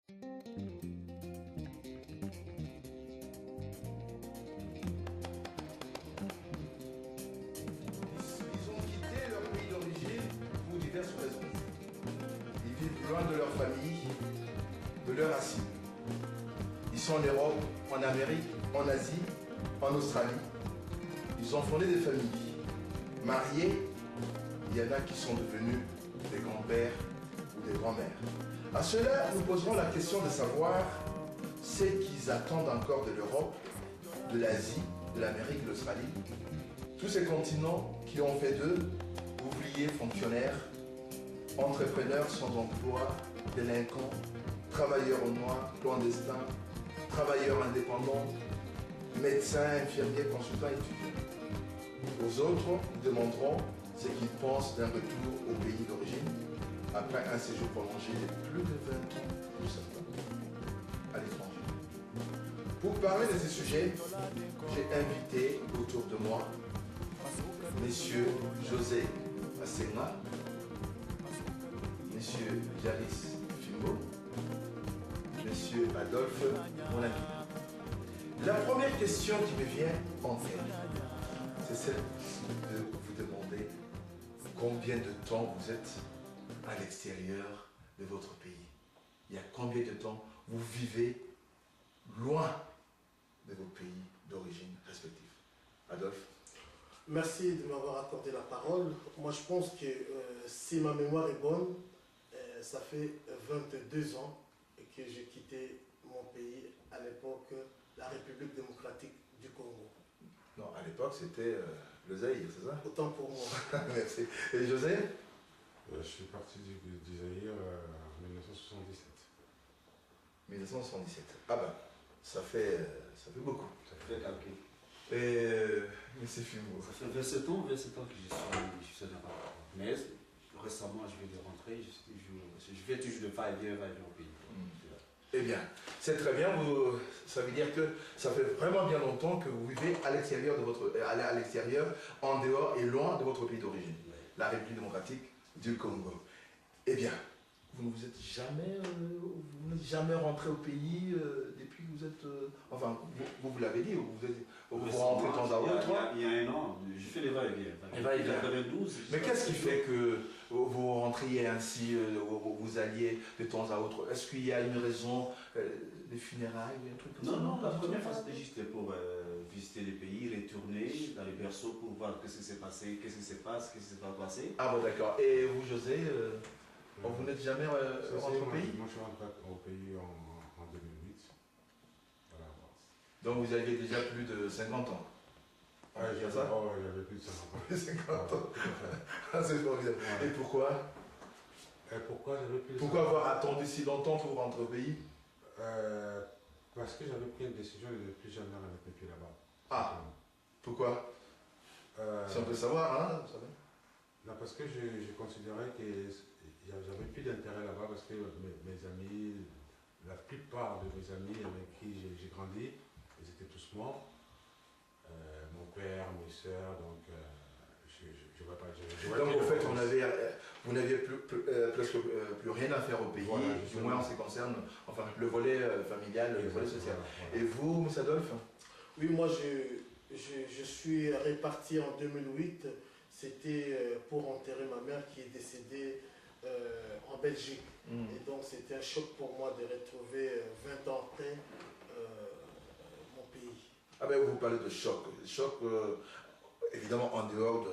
Ils ont quitté leur pays d'origine pour diverses raisons. Ils vivent loin de leur famille, de leurs racines. Ils sont en Europe, en Amérique, en Asie, en Australie. Ils ont fondé des familles. Mariés, il y en a qui sont devenus des grands-pères ou des grands-mères. À cela, nous poserons la question de savoir ce qu'ils attendent encore de l'Europe, de l'Asie, de l'Amérique, de l'Australie. Tous ces continents qui ont fait d'eux ouvriers, fonctionnaires, entrepreneurs sans emploi, délinquants, travailleurs au noir, clandestins, travailleurs indépendants, médecins, infirmiers, consultants, étudiants. Aux autres, nous demanderons ce qu'ils pensent d'un retour au pays d'origine après un séjour prolongé de plus de 20 ans pour certains à l'étranger. Pour parler de ces sujets, j'ai invité autour de moi Monsieur José Asenga, Monsieur Jaris Fimbo, Monsieur Adolphe Monami. La première question qui me vient en tête, c'est celle de vous demander combien de temps vous êtes à l'extérieur de votre pays. Il y a combien de temps vous vivez loin de vos pays d'origine respectifs. Adolphe. Merci de m'avoir accordé la parole. Moi, je pense que si ma mémoire est bonne, ça fait 22 ans que j'ai quitté mon pays, à l'époque, la République démocratique du Congo. Non, à l'époque, c'était le Zaïre, c'est ça? Autant pour moi. Merci. Et José? Je suis parti du Zaïre en 1977. 1977. Ah ben, ça fait beaucoup. Ça fait calcul. Et c'est Fimbo. Ça fait 27 ans que je suis là-bas. Mais récemment, je viens de rentrer, je viens toujours de va-et-vient au pays. Eh bien, c'est très bien. Ça veut dire que ça fait vraiment bien longtemps que vous vivez à l'extérieur de votre, à l'extérieur, en dehors et loin de votre pays d'origine, la République démocratique du Congo. Eh bien, vous n'êtes jamais rentré au pays depuis que vous êtes... enfin, vous l'avez dit, vous rentrez de temps à autre. Il y a un an, je fais les va-et-vient. Va-et-vient. 92. Mais qu'est-ce qui fait que vous rentriez ainsi, vous alliez de temps à autre? Est-ce qu'il y a une raison, des funérailles, un truc comme ça? Non, la première fois c'était juste pour visiter les pays, retourner dans les berceaux pour voir qu'est-ce qui s'est passé, qu'est-ce qui se passe, qu'est-ce qui s'est pas passé. Ah bon, d'accord. Et vous, José, vous n'êtes jamais rentré au pays? Moi, je suis rentré au pays en 2008. Voilà. Donc vous aviez déjà plus de 50 ans. Ah, j'avais ça? Oh, j'avais plus de 50 ans. 50 ans. Ah, c'est formidable. Ouais. Et pourquoi? Pourquoi j'avais plus de Pourquoi avoir attendu si longtemps pour rentrer au pays? Parce que j'avais pris une décision de ne plus jamais remettre mes pieds là-bas. Ah, pourquoi? Si on peut savoir, hein, vous savez. Non, parce que je considérais que j'avais plus d'intérêt là-bas parce que mes amis, la plupart de mes amis avec qui j'ai grandi, ils étaient tous morts. Mon père, mes soeurs, donc je ne vois pas. Donc au fait, vous n'aviez presque plus rien à faire au pays, voilà, du moins en ce qui concerne enfin, le volet familial, le volet social. Voilà. Et vous, M. Adolphe? Oui, moi je suis réparti en 2008. C'était pour enterrer ma mère qui est décédée en Belgique. Et donc c'était un choc pour moi de retrouver 20 ans après mon pays. Ah ben vous parlez de choc. Choc, évidemment, en dehors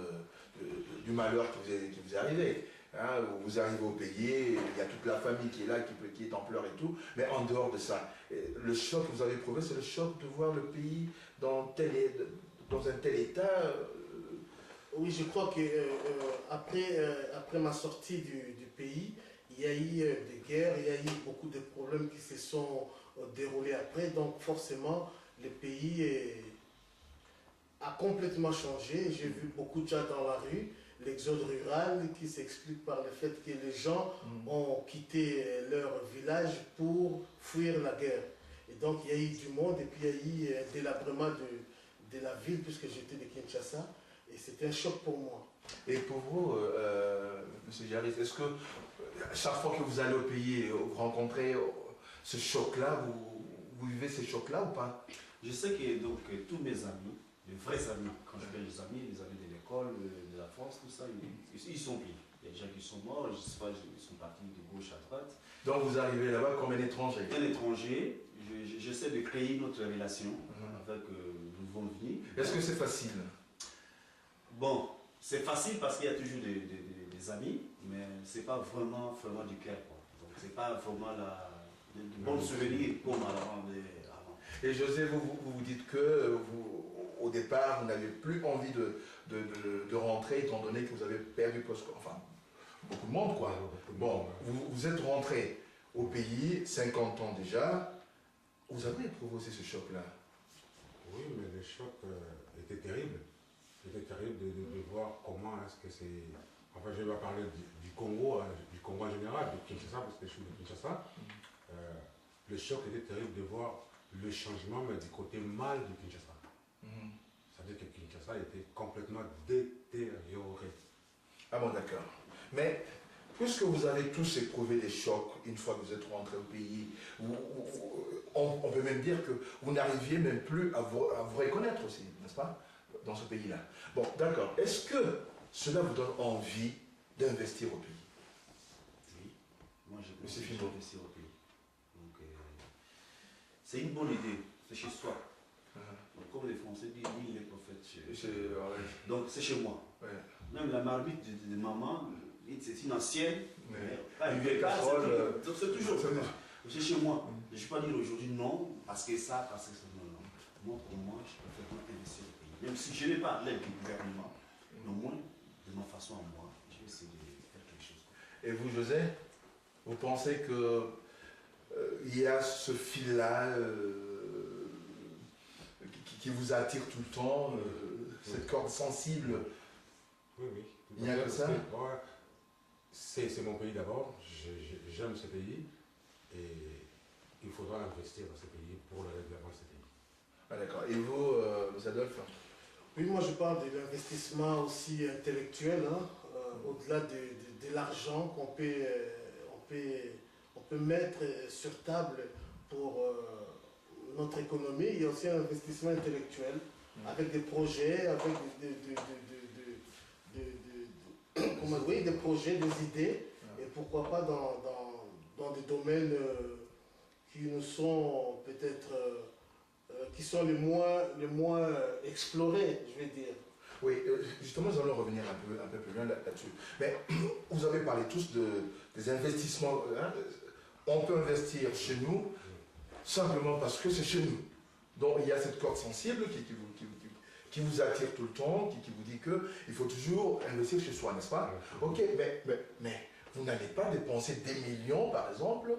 du malheur qui vous est arrivé. Hein, vous arrivez au pays, il y a toute la famille qui est là, qui est en pleurs et tout. Mais en dehors de ça, le choc que vous avez éprouvé, c'est le choc de voir le pays dans un tel état. Oui, je crois que après ma sortie du pays, il y a eu des guerres, il y a eu beaucoup de problèmes qui se sont déroulés après. Donc forcément, le pays a complètement changé. J'ai vu beaucoup de gens dans la rue, l'exode rural qui s'explique par le fait que les gens ont quitté leur village pour fuir la guerre. Et donc il y a eu du monde et puis il y a eu un délabrement de la ville puisque j'étais de Kinshasa. Et c'était un choc pour moi. Et pour vous, M. Jaris, est-ce que chaque fois que vous allez au pays, vous rencontrez ce choc-là, vous vivez ces chocs-là ou pas? Je sais que donc, tous mes amis, les vrais amis, quand je parle des amis de l'école, de la France, tout ça, ils sont pris. Il y a des gens qui sont morts, je ne sais pas, ils sont partis de gauche à droite. Donc vous arrivez là-bas comme un étranger? Un étranger, j'essaie de créer notre relation avec le nouveau venu. Est-ce que c'est facile? Bon, c'est facile parce qu'il y a toujours des amis, mais ce n'est pas vraiment du cœur. Donc ce n'est pas vraiment de bons souvenirs comme avant. Et José, vous dites que au départ, vous n'avez plus envie de rentrer étant donné que vous avez perdu enfin, beaucoup de monde, quoi. Bon, vous êtes rentré au pays, 50 ans déjà. Vous avez éprouvé aussi ce choc-là? Oui, mais le choc était terrible. C'était terrible de voir comment est-ce que c'est... Enfin, je vais parler du Congo, du Congo en général, de Kinshasa, parce que je suis de Kinshasa. Le choc était terrible de voir le changement, mais du côté mal de Kinshasa. C'est-à-dire que Kinshasa était complètement détérioré. Ah bon, d'accord. Mais puisque vous avez tous éprouvé des chocs une fois que vous êtes rentré au pays, on peut même dire que vous n'arriviez même plus à vous reconnaître aussi, n'est-ce pas, dans ce pays-là. Bon, d'accord. Est-ce que cela vous donne envie d'investir au pays? Oui, moi j'ai Monsieur envie Fimo. d'investir au pays. Donc, c'est une bonne idée, c'est chez soi. Donc, comme les Français disent, oui, les prophètes. Donc c'est chez moi. Ouais. Même la marmite de maman, c'est une ancienne. Mais Pas une une vieille vieille casserole, donc c'est toujours ça veut ça. dire- C'est chez moi. Je ne vais pas dire aujourd'hui non, parce que ça, parce que ça. Non, non. Moi, pour moi, je préfère investir au pays. Même si je n'ai pas l'aide du gouvernement, mais au moins, de ma façon à moi, je vais essayer de faire quelque chose. Et vous, José, vous pensez que il y a ce fil-là qui vous attire tout le temps, cette corde sensible? Oui, oui. Il n'y a que ça? C'est mon pays d'abord. J'aime ce pays. Et il faudra investir dans ce pays pour le développement de ce pays. Ah, d'accord. Et vous, Adolphe? Oui, moi je parle de l'investissement aussi intellectuel, hein, au-delà de l'argent qu'on peut mettre sur table pour notre économie. Il y a aussi un investissement intellectuel avec des projets, avec des projets, des idées, et pourquoi pas dans des domaines qui nous sont peut-être qui sont les moins explorés, je vais dire. Oui, justement, nous allons revenir un peu plus loin là-dessus. Mais vous avez parlé tous des investissements. Hein, on peut investir chez nous simplement parce que c'est chez nous. Donc il y a cette corde sensible qui vous attire tout le temps, qui vous dit qu'il faut toujours investir chez soi, n'est-ce pas? Ok, mais vous n'allez pas dépenser des millions, par exemple,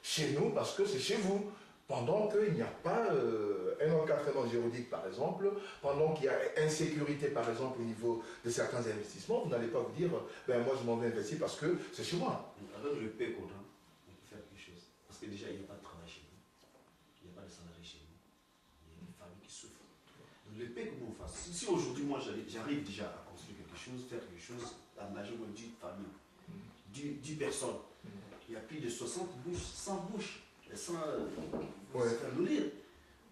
chez nous parce que c'est chez vous. Pendant qu'il n'y a pas un encadrement juridique, par exemple, pendant qu'il y a insécurité, par exemple, au niveau de certains investissements, vous n'allez pas vous dire, ben moi je m'en vais investir parce que c'est chez moi. Avec le paix qu'on a, on peut faire quelque chose. Parce que déjà, il n'y a pas de travail chez nous. Il n'y a pas de salariés chez nous. Il y a des familles qui souffrent. Donc le paix, comment on fasse? Si aujourd'hui, moi, j'arrive déjà à construire quelque chose, faire quelque chose, à majorité 10 familles, 10 personnes, il y a plus de 60 bouches, 100 bouches. Sans faire nourrir.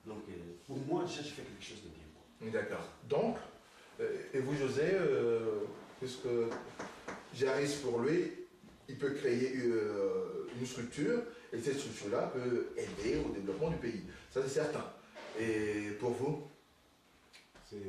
Donc, pour moi, déjà, je fais quelque chose de bien. D'accord. Donc, et vous, José, puisque Jaris, pour lui, il peut créer une structure, et cette structure-là peut aider au développement du pays. Ça, c'est certain. Et pour vous? C'est